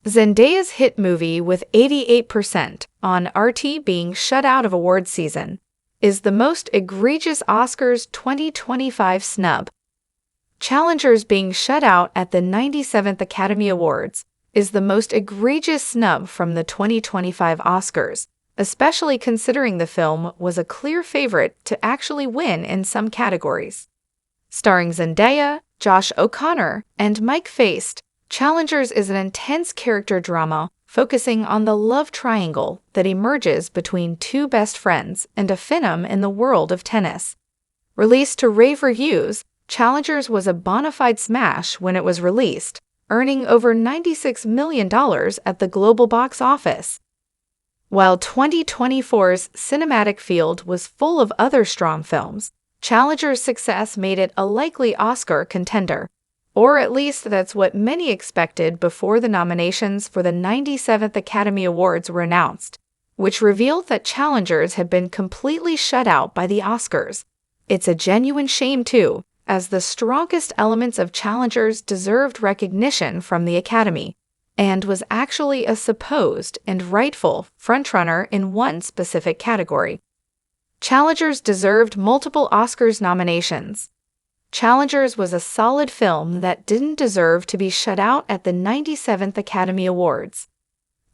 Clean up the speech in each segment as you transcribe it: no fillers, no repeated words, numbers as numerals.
Zendaya's hit movie with 88% on RT being shut out of awards season is the most egregious Oscars 2025 snub. Challengers being shut out at the 97th Academy Awards is the most egregious snub from the 2025 Oscars, especially considering the film was a clear favorite to actually win in some categories. Starring Zendaya, Josh O'Connor, and Mike Faist, Challengers is an intense character drama focusing on the love triangle that emerges between two best friends and a phenom in the world of tennis. Released to rave reviews, Challengers was a bona fide smash when it was released, earning over $96 million at the global box office. While 2024's cinematic field was full of other strong films, Challengers' success made it a likely Oscar contender. Or at least that's what many expected before the nominations for the 97th Academy Awards were announced, which revealed that Challengers had been completely shut out by the Oscars. It's a genuine shame, too, as the strongest elements of Challengers deserved recognition from the Academy, and was actually a supposed and rightful frontrunner in one specific category. Challengers deserved multiple Oscars nominations. Challengers was a solid film that didn't deserve to be shut out at the 97th Academy Awards.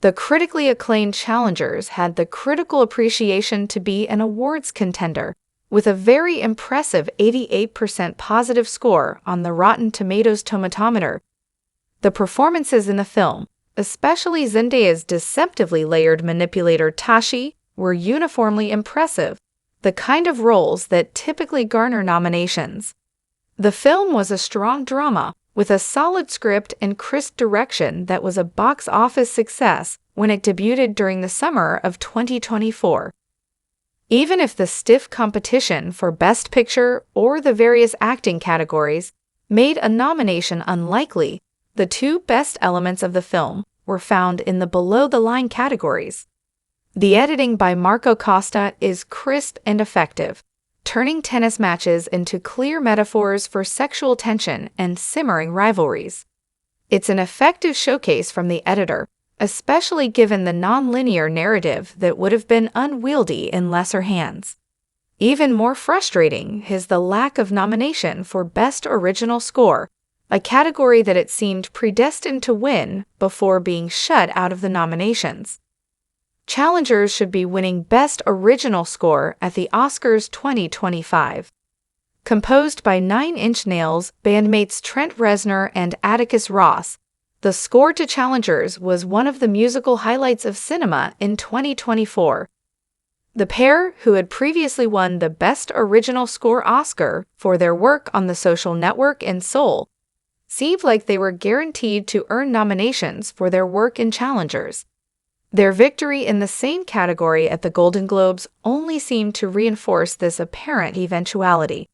The critically acclaimed Challengers had the critical appreciation to be an awards contender, with a very impressive 88% positive score on the Rotten Tomatoes tomatometer. The performances in the film, especially Zendaya's deceptively layered manipulator Tashi, were uniformly impressive, the kind of roles that typically garner nominations. The film was a strong drama, with a solid script and crisp direction that was a box office success when it debuted during the summer of 2024. Even if the stiff competition for Best Picture or the various acting categories made a nomination unlikely, the two best elements of the film were found in the below-the-line categories. The editing by Marco Costa is crisp and effective, turning tennis matches into clear metaphors for sexual tension and simmering rivalries. It's an effective showcase from the editor, especially given the non-linear narrative that would have been unwieldy in lesser hands. Even more frustrating is the lack of nomination for Best Original Score, a category that it seemed predestined to win before being shut out of the nominations. Challengers should be winning Best Original Score at the Oscars 2025. Composed by Nine Inch Nails bandmates Trent Reznor and Atticus Ross, the score to Challengers was one of the musical highlights of cinema in 2024. The pair, who had previously won the Best Original Score Oscar for their work on The Social Network and Soul, seemed like they were guaranteed to earn nominations for their work in Challengers. Their victory in the same category at the Golden Globes only seemed to reinforce this apparent eventuality.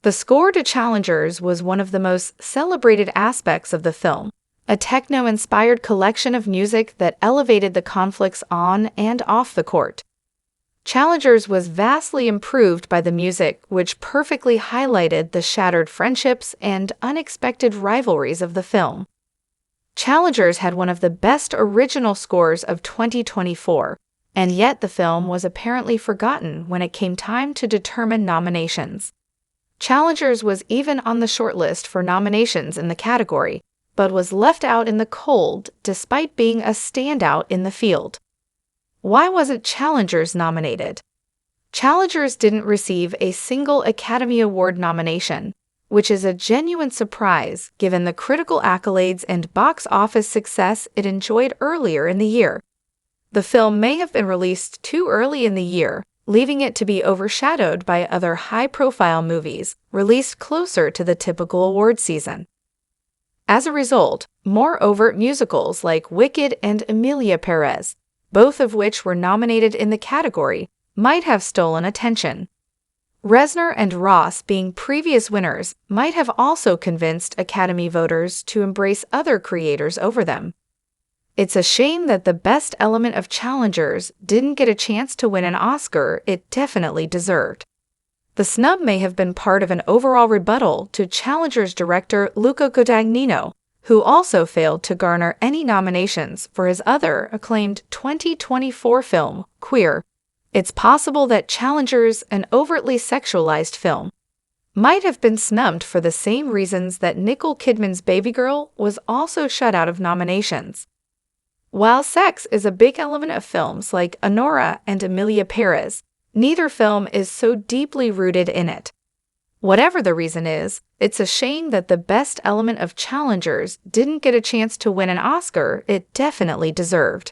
The score to Challengers was one of the most celebrated aspects of the film, a techno-inspired collection of music that elevated the conflicts on and off the court. Challengers was vastly improved by the music, which perfectly highlighted the shattered friendships and unexpected rivalries of the film. Challengers had one of the best original scores of 2024, and yet the film was apparently forgotten when it came time to determine nominations. Challengers was even on the shortlist for nominations in the category, but was left out in the cold despite being a standout in the field. Why wasn't Challengers nominated? Challengers didn't receive a single Academy Award nomination, which is a genuine surprise given the critical accolades and box office success it enjoyed earlier in the year. The film may have been released too early in the year, leaving it to be overshadowed by other high-profile movies released closer to the typical award season. As a result, more overt musicals like Wicked and Emilia Perez, both of which were nominated in the category, might have stolen attention. Reznor and Ross, being previous winners, might have also convinced Academy voters to embrace other creators over them. It's a shame that the best element of Challengers didn't get a chance to win an Oscar it definitely deserved. The snub may have been part of an overall rebuttal to Challengers director Luca Guadagnino, who also failed to garner any nominations for his other acclaimed 2024 film, Queer. It's possible that Challengers, an overtly sexualized film, might have been snubbed for the same reasons that Nicole Kidman's Baby Girl was also shut out of nominations. While sex is a big element of films like Honora and Emilia Perez, neither film is so deeply rooted in it. Whatever the reason is, it's a shame that the best element of Challengers didn't get a chance to win an Oscar it definitely deserved.